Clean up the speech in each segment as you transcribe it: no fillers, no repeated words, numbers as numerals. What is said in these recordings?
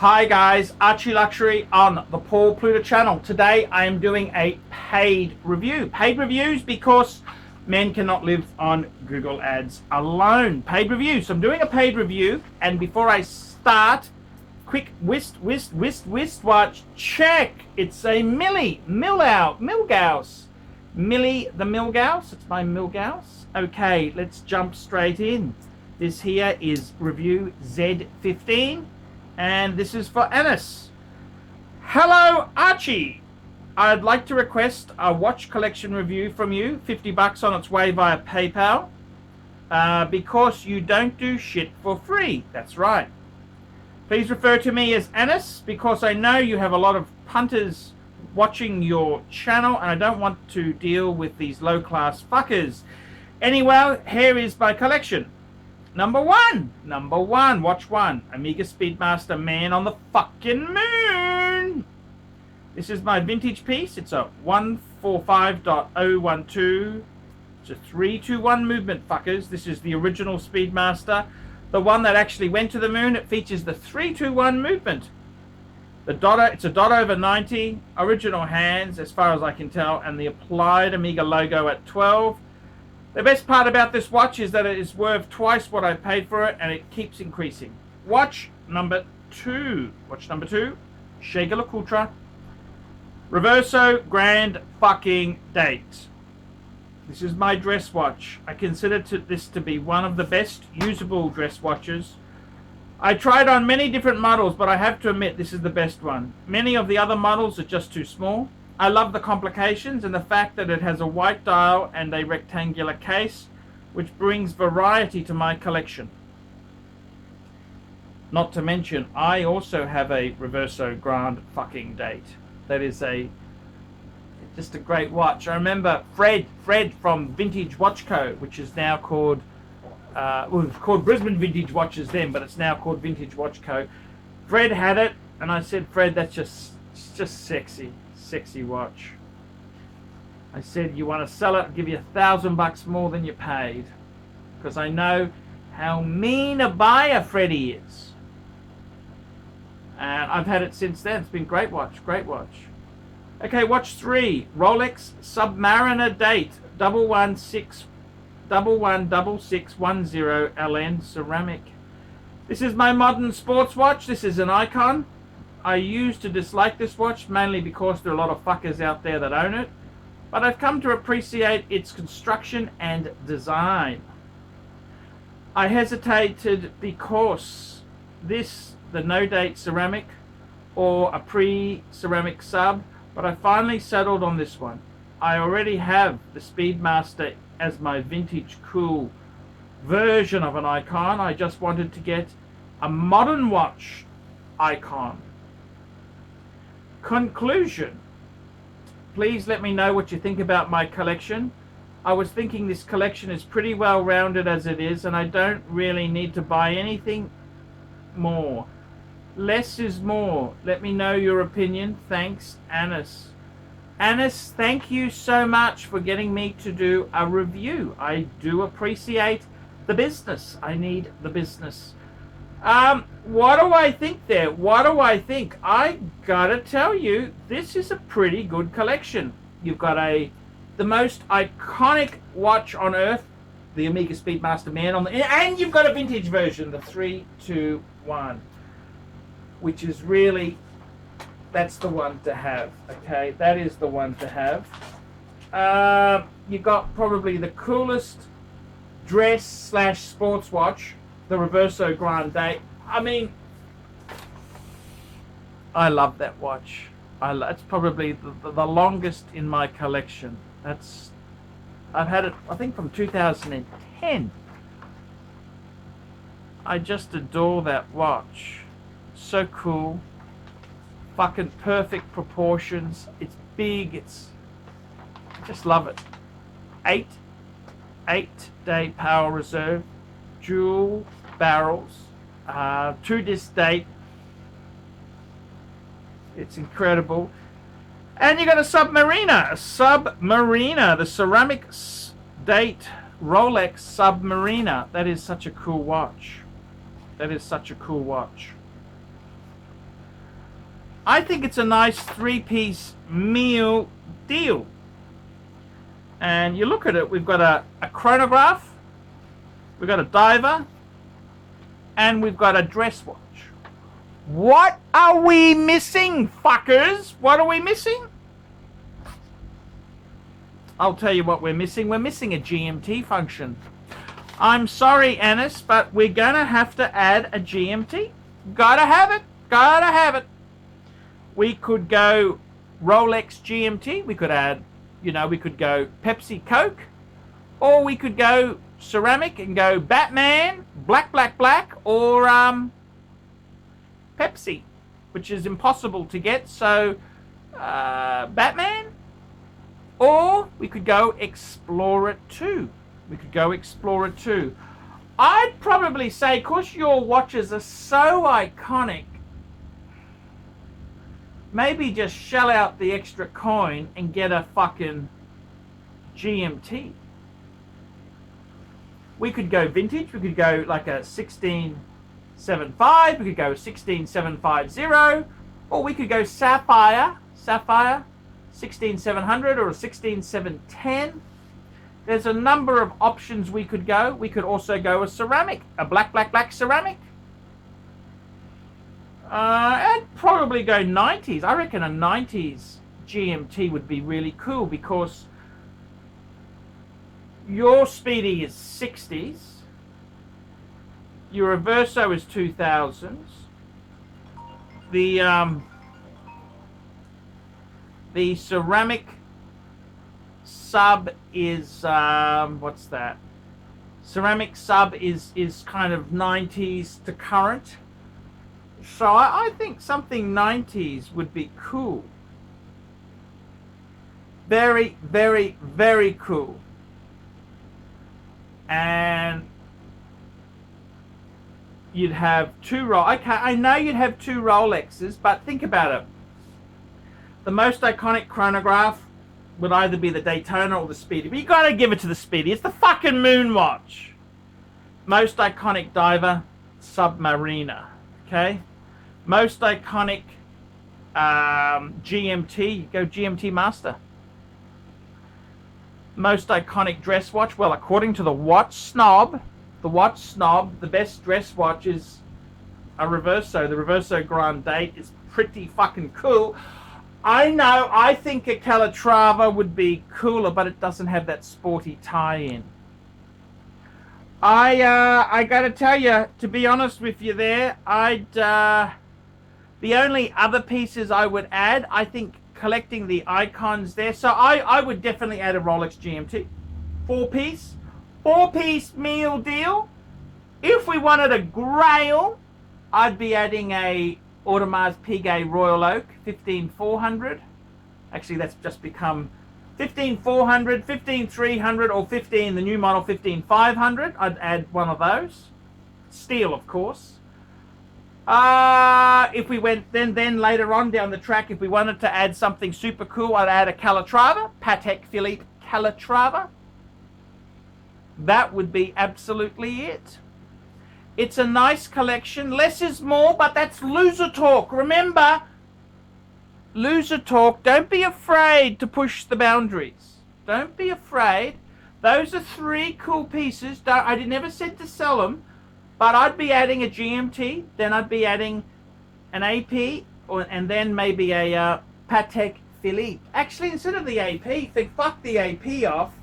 Hi guys, ArchieLuxury on the Paul Pluta channel. Today I am doing a paid review. Paid reviews because men cannot live on Google ads alone. Paid reviews. So I'm doing a paid review, and before I start, quick wristwatch check. It's a Millie Milgauss. Millie the Milgauss. It's my Milgauss. Okay, let's jump straight in. This here is review Z15. And this is for Anis. Hello, Archie. I'd like to request a watch collection review from you. $50 on its way via PayPal. Because you don't do shit for free. That's right. Please refer to me as Anis, because I know you have a lot of punters watching your channel, and I don't want to deal with these low-class fuckers. Anyway, here is my collection. Number one, watch one, Omega Speedmaster Man on the fucking Moon. This is my vintage piece. It's a 145.012. It's a 321 movement, fuckers. This is the original Speedmaster, the one that actually went to the moon. It features the 321 movement. The dot, it's a dot over 90, original hands as far as I can tell, and the applied Omega logo at 12. The best part about this watch is that it is worth twice what I paid for it, and it keeps increasing. Watch number two. ArchieLuxury. Reverso Grand fucking Date. This is my dress watch. I consider this to be one of the best usable dress watches. I tried on many different models, but I have to admit this is the best one. Many of the other models are just too small. I love the complications and the fact that it has a white dial and a rectangular case, which brings variety to my collection. Not to mention, I also have a Reverso Grand fucking Date. That is just a great watch. I remember Fred from Vintage Watch Co., which is now called, well, it was called Brisbane Vintage Watches then, but it's now called Vintage Watch Co. Fred had it, and I said, Fred, that's just sexy watch. I said, you want to sell it, I'll give you $1,000 more than you paid, because I know how mean a buyer Freddie is. And I've had it since then. It's been great watch. Okay, watch three, Rolex Submariner Date 116610 LN ceramic. This is my modern sports watch. This is an icon. I used to dislike this watch mainly because there are a lot of fuckers out there that own it, but I've come to appreciate its construction and design. I hesitated because the no date ceramic or a pre-ceramic sub, but I finally settled on this one. I already have the Speedmaster as my vintage cool version of an icon. I just wanted to get a modern watch icon. Conclusion. Please let me know what you think about my collection. I was thinking this collection is pretty well rounded as it is, and I don't really need to buy anything more. Less is more. Let me know your opinion. Thanks, Anis. Anis, thank you so much for getting me to do a review. I do appreciate the business. I need the business. What do I think there? I gotta tell you, this is a pretty good collection. You've got the most iconic watch on earth, the Omega Speedmaster Man, and you've got a vintage version, the 321, which is really, that's the one to have. Okay, that is the one to have. You've got probably the coolest dress / sports watch, the Reverso Grand Date. I mean, I love that watch. It's probably the longest in my collection. I've had it, I think, from 2010. I just adore that watch. So cool. Fucking perfect proportions. It's big. I just love it. 8-day power reserve, dual barrels, to this date. It's incredible. And you got a Submariner, the ceramic date Rolex Submariner. That is such a cool watch. I think it's a nice 3-piece meal deal. And you look at it, we've got a chronograph, we've got a diver, and we've got a dress watch. What are we missing, fuckers? What are we missing? I'll tell you what we're missing. We're missing a GMT function. I'm sorry, Anis, but we're going to have to add a GMT. Gotta have it. Gotta have it. We could go Rolex GMT. We could add, we could go Pepsi Coke. Or we could go ceramic and go Batman, black, black, black, or Pepsi, which is impossible to get. So, Batman. Or we could go Explorer 2. We could go Explorer 2. I'd probably say, because your watches are so iconic, maybe just shell out the extra coin and get a fucking GMT. We could go vintage. We could go like a 1675. We could go 16750. Or we could go Sapphire 16700 or a 16710. There's a number of options we could go. We could also go a ceramic, a black, black, black ceramic. I'd probably go 90s. I reckon a 90s GMT would be really cool because your Speedy is 60s. Your Reverso is 2000s. The ceramic sub is what's that? Ceramic sub is kind of 90s to current. So I think something 90s would be cool. Very, very, very cool. And you'd have two I know you'd have two Rolexes, but think about it. The most iconic chronograph would either be the Daytona or the Speedy. But you gotta give it to the Speedy. It's the fucking moon watch. Most iconic diver, Submariner. Okay? Most iconic GMT, go GMT Master. Most iconic dress watch, well, according to the watch snob, the best dress watch is a Reverso. The Reverso Grand Date is pretty fucking cool. I know, I think a Calatrava would be cooler, but it doesn't have that sporty tie-in. I gotta tell you, to be honest with you there, the only other pieces I would add, I think collecting the icons there, so I would definitely add a Rolex GMT. Four-piece meal deal. If we wanted a grail, I'd be adding a Audemars Piguet Royal Oak 15400. Actually, that's just become 15400, 15300, or the new model 15500. I'd add one of those. Steel, of course. If we went then later on down the track, if we wanted to add something super cool, I'd add a Calatrava, Patek Philippe Calatrava. That would be absolutely it. It's a nice collection. Less is more, but that's loser talk. Remember, loser talk. Don't be afraid to push the boundaries. Don't be afraid. Those are three cool pieces. I never said to sell them, but I'd be adding a GMT. Then I'd be adding an AP, and then maybe a Patek Philippe. Actually, instead of the AP, think fuck the AP off.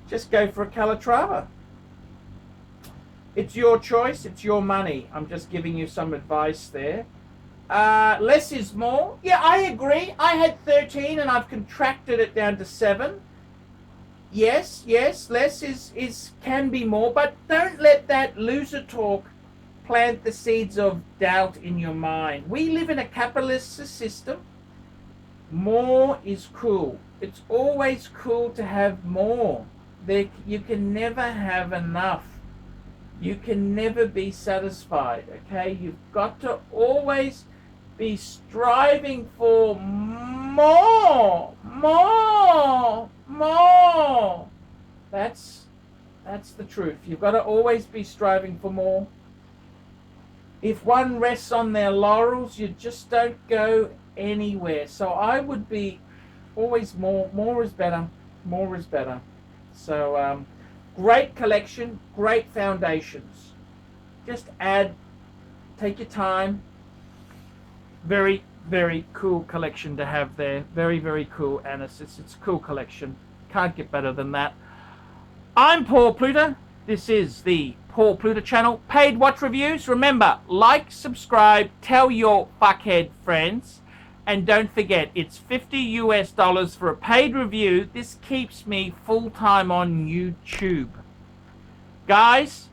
Just go for a Calatrava. It's your choice. It's your money. I'm just giving you some advice there. Less is more. Yeah, I agree. I had 13 and I've contracted it down to 7. Yes, less can be more, but don't let that loser talk plant the seeds of doubt in your mind. We live in a capitalist system. More is cool. It's always cool to have more. You can never have enough. You can never be satisfied, okay? You've got to always be striving for more. That's the truth. You've got to always be striving for more. if one rests on their laurels, you just don't go anywhere. So I would be always more is better. More is better. So great collection, great foundations. Just add, take your time. Very, very cool collection to have there. Very, very cool, and it's a cool collection. Can't get better than that. I'm Paul Pluta. This is the Paul Pluta channel. Paid watch reviews. Remember, like, subscribe, tell your fuckhead friends, and don't forget, it's $50 for a paid review. This keeps me full-time on YouTube. Guys,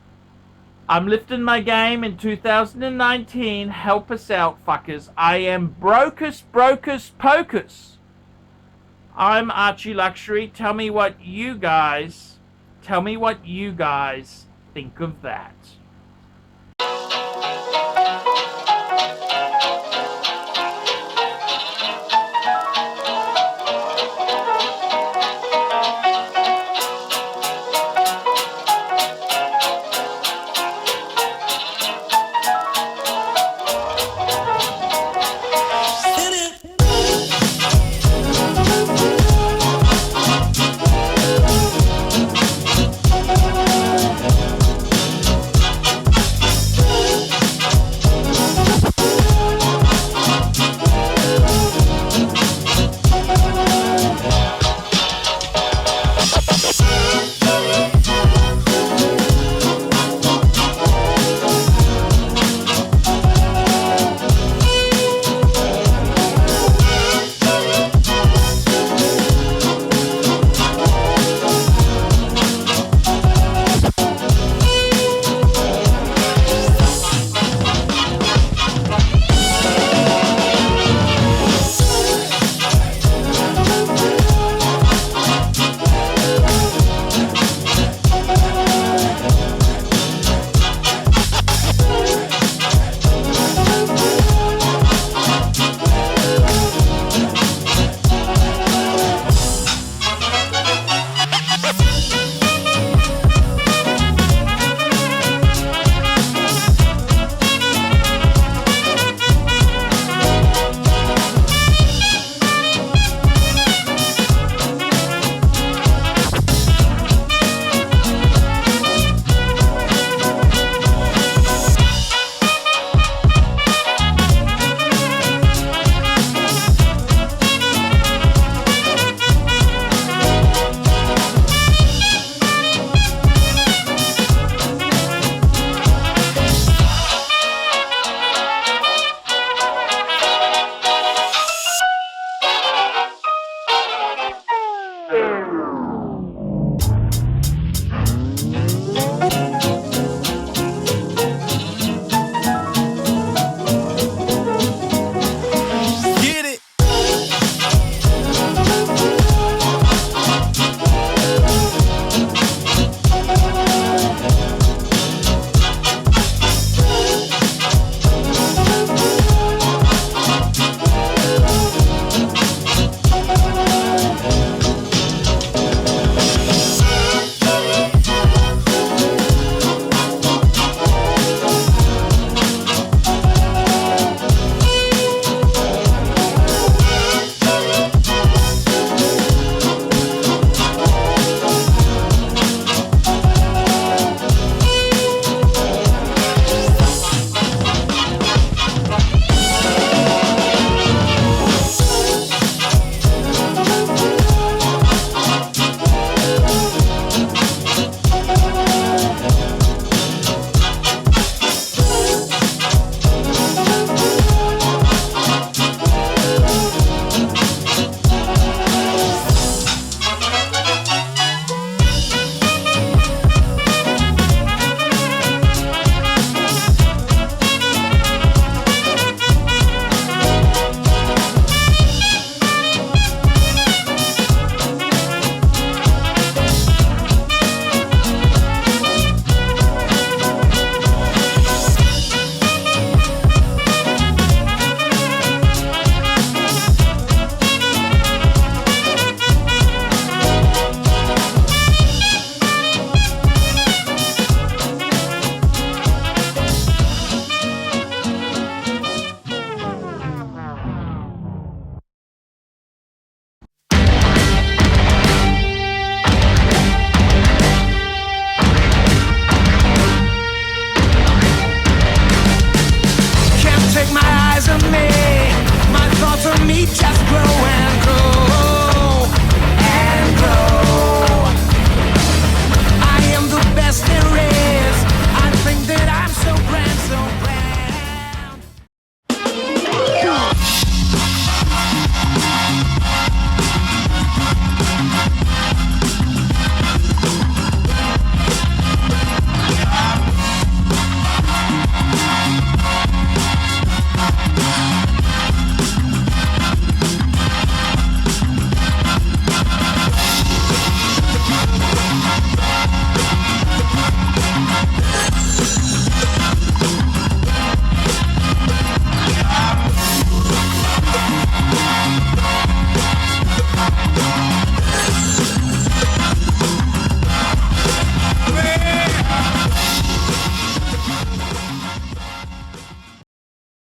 I'm lifting my game in 2019. Help us out, fuckers. I am brocus, pocus. I'm ArchieLuxury. Tell me what you guys think of that.